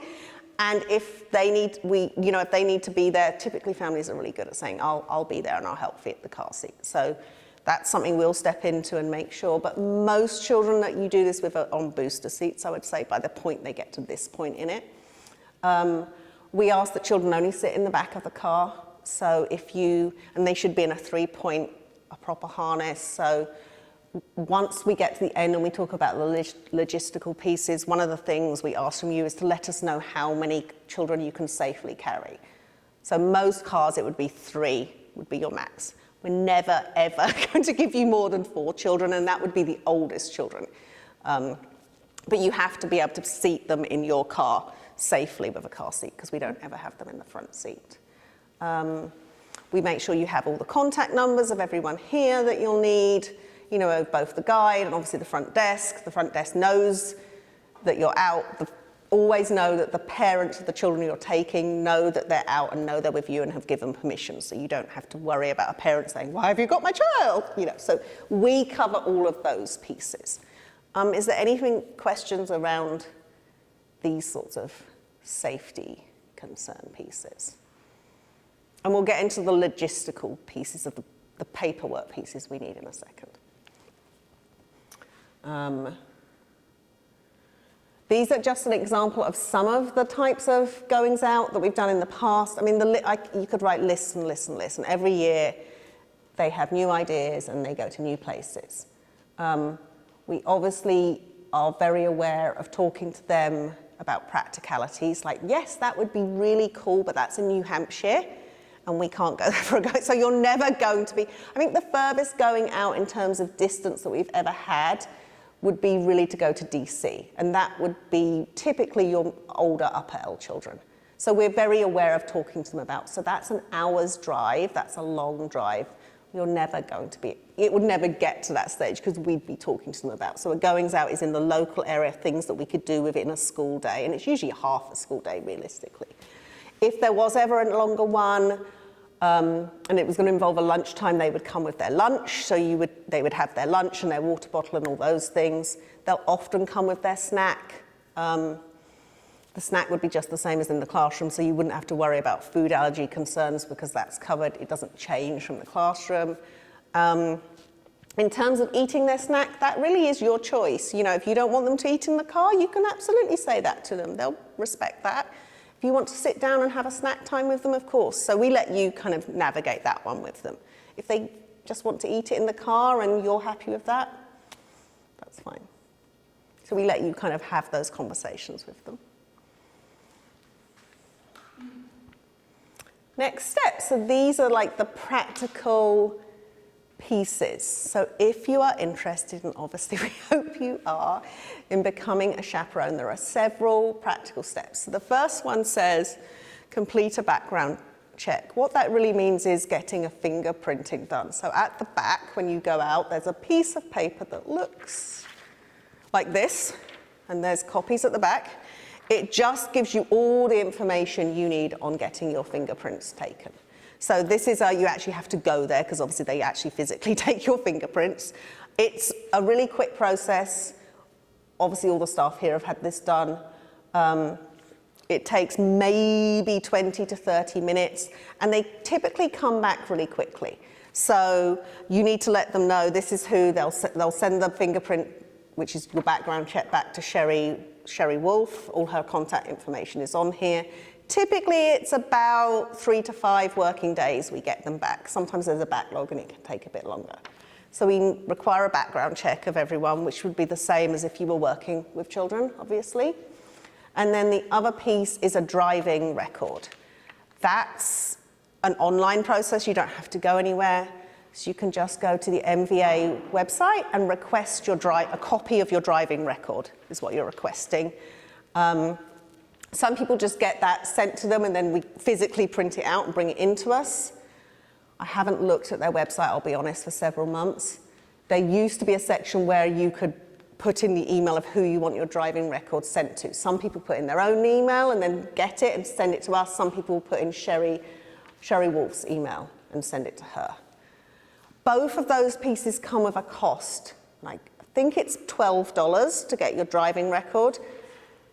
And if they need, if they need to be there, typically families are really good at saying, I'll be there and I'll help fit the car seat. So that's something we'll step into and make sure. But most children that you do this with are on booster seats, I would say, by the point they get to this point in it. We ask that children only sit in the back of the car. So and they should be in a 3-point, a proper harness. So once we get to the end and we talk about the logistical pieces, one of the things we ask from you is to let us know how many children you can safely carry. So most cars, it would be 3 would be your max. We're never, ever going to give you more than 4 children, and that would be the oldest children. But you have to be able to seat them in your car safely with a car seat, because we don't ever have them in the front seat. We make sure you have all the contact numbers of everyone here that you'll need, both the guide and obviously the front desk. The front desk knows that you're out. Always know that the parents of the children you're taking know that they're out and know they're with you and have given permission, so you don't have to worry about a parent saying, why have you got my child? So we cover all of those pieces. Is there anything, questions around these sorts of safety concern pieces? And we'll get into the logistical pieces of the paperwork pieces we need in a second. These are just an example of some of the types of goings out that we've done in the past. I mean, you could write lists and lists and lists, and every year they have new ideas and they go to new places. We obviously are very aware of talking to them about practicalities, like, yes, that would be really cool, but that's in New Hampshire, and we can't go there for a go. So you're never going to be, I think the furthest going out in terms of distance that we've ever had would be really to go to DC, and that would be typically your older upper L children. So we're very aware of talking to them about, so that's an hour's drive, that's a long drive. You're never going to be, it would never get to that stage because we'd be talking to them about. So a goings out is in the local area, things that we could do within a school day, and it's usually half a school day realistically. If there was ever a longer one, and it was going to involve a lunchtime, they would come with their lunch, so they would have their lunch and their water bottle and all those things. They'll often come with their snack. The snack would be just the same as in the classroom, so you wouldn't have to worry about food allergy concerns because that's covered. It doesn't change from the classroom. In terms of eating their snack, that really is your choice. You know, if you don't want them to eat in the car, you can absolutely say that to them. They'll respect that. If you want to sit down and have a snack time with them, of course. So we let you kind of navigate that one with them. If they just want to eat it in the car and you're happy with that, that's fine. So we let you kind of have those conversations with them. Next step, so these are like the practical pieces. So if you are interested, and obviously we hope you are, in becoming a chaperone, there are several practical steps. So the first one says, complete a background check. What that really means is getting a fingerprinting done. So at the back, when you go out, there's a piece of paper that looks like this, and there's copies at the back. It just gives you all the information you need on getting your fingerprints taken. So this is, you actually have to go there because obviously they actually physically take your fingerprints. It's a really quick process. Obviously all the staff here have had this done. It takes maybe 20 to 30 minutes and they typically come back really quickly. So you need to let them know this is who, they'll send the fingerprint, which is your background check, back to Sherry Wolf. All her contact information is on here. Typically, it's about 3 to 5 working days we get them back. Sometimes there's a backlog and it can take a bit longer. So we require a background check of everyone, which would be the same as if you were working with children, obviously. And then the other piece is a driving record. That's an online process. You don't have to go anywhere. So you can just go to the MVA website and request a copy of your driving record is what you're requesting. Some people just get that sent to them and then we physically print it out and bring it into us. I haven't looked at their website, I'll be honest, for several months. There used to be a section where you could put in the email of who you want your driving record sent to. Some people put in their own email and then get it and send it to us. Some people put in Sherry Wolf's email and send it to her. Both of those pieces come with a cost. Like, I think it's $12 to get your driving record,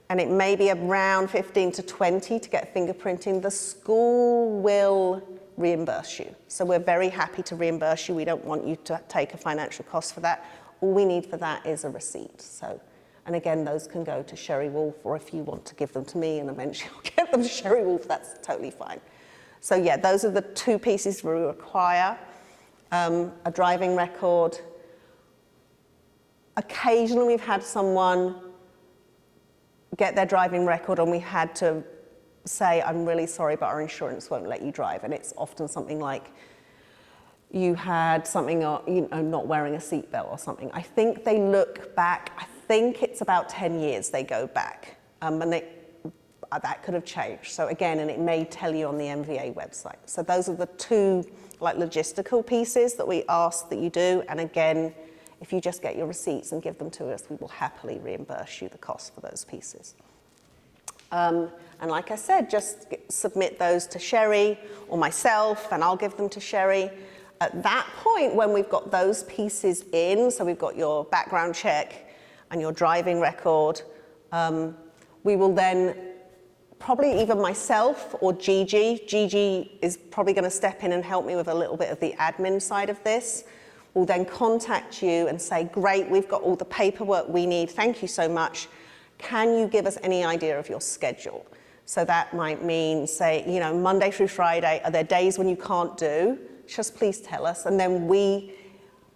and it may be around 15 to 20 to get fingerprinting. The school will reimburse you. So we're very happy to reimburse you. We don't want you to take a financial cost for that. All we need for that is a receipt. So, and again, those can go to Sherry Wolf, or if you want to give them to me and eventually I'll get them to Sherry Wolf, that's totally fine. So yeah, those are the two pieces we require. A driving record. Occasionally we've had someone get their driving record and we had to say, I'm really sorry, but our insurance won't let you drive. And it's often something like you had something, not wearing a seatbelt or something. I think they look back, I think it's about 10 years they go back. And that could have changed. So again, and it may tell you on the MVA website. So those are the two logistical pieces that we ask that you do. And again, if you just get your receipts and give them to us, we will happily reimburse you the cost for those pieces. And like I said, just submit those to Sherry or myself, and I'll give them to Sherry. At that point, when we've got those pieces in, so we've got your background check and your driving record, we will then probably either myself or Gigi. Gigi is probably going to step in and help me with a little bit of the admin side of this. We'll then contact you and say, great, we've got all the paperwork we need. Thank you so much. Can you give us any idea of your schedule? So that might mean, say, Monday through Friday, are there days when you can't do? Just please tell us. And then we,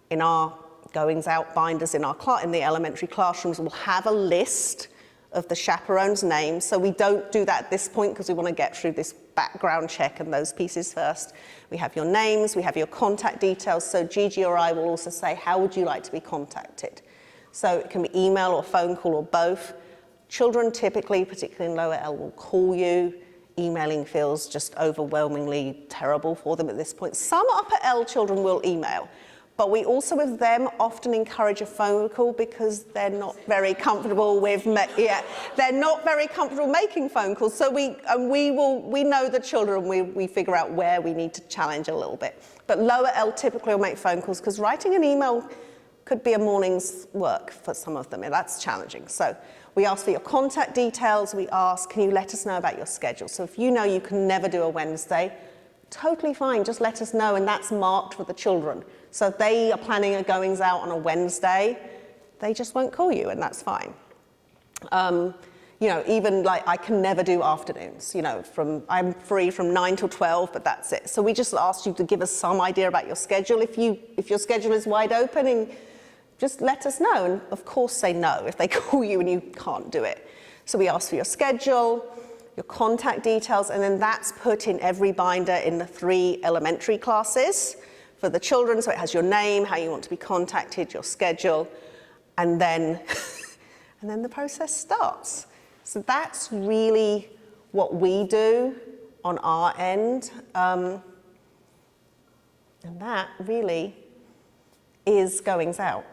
in our goings out binders in in the elementary classrooms will have a list of the chaperones' names. So we don't do that at this point because we want to get through this background check and those pieces first. We have your names, we have your contact details. So Gigi or I will also say, how would you like to be contacted? So it can be email or phone call or both. Children typically, particularly in lower L, will call you. Emailing feels just overwhelmingly terrible for them at this point. Some upper L children will email, but we also with them often encourage a phone call because they're not very comfortable with, they're not very comfortable making phone calls. So we know the children, we figure out where we need to challenge a little bit. But lower L typically will make phone calls because writing an email could be a morning's work for some of them, and that's challenging. So we ask for your contact details. We ask, can you let us know about your schedule? So if you know you can never do a Wednesday, totally fine, just let us know, and that's marked for the children. So if they are planning a goings out on a Wednesday, they just won't call you, and that's fine. Even like I can never do afternoons, I'm free from 9 till 12, but that's it. So we just asked you to give us some idea about your schedule. If your schedule is wide open, and just let us know, and of course say no if they call you and you can't do it. So we ask for your schedule, your contact details, and then that's put in every binder in the 3 elementary classes for the children. So it has your name, how you want to be contacted, your schedule, and then, and then the process starts. So that's really what we do on our end. And that really is goings out.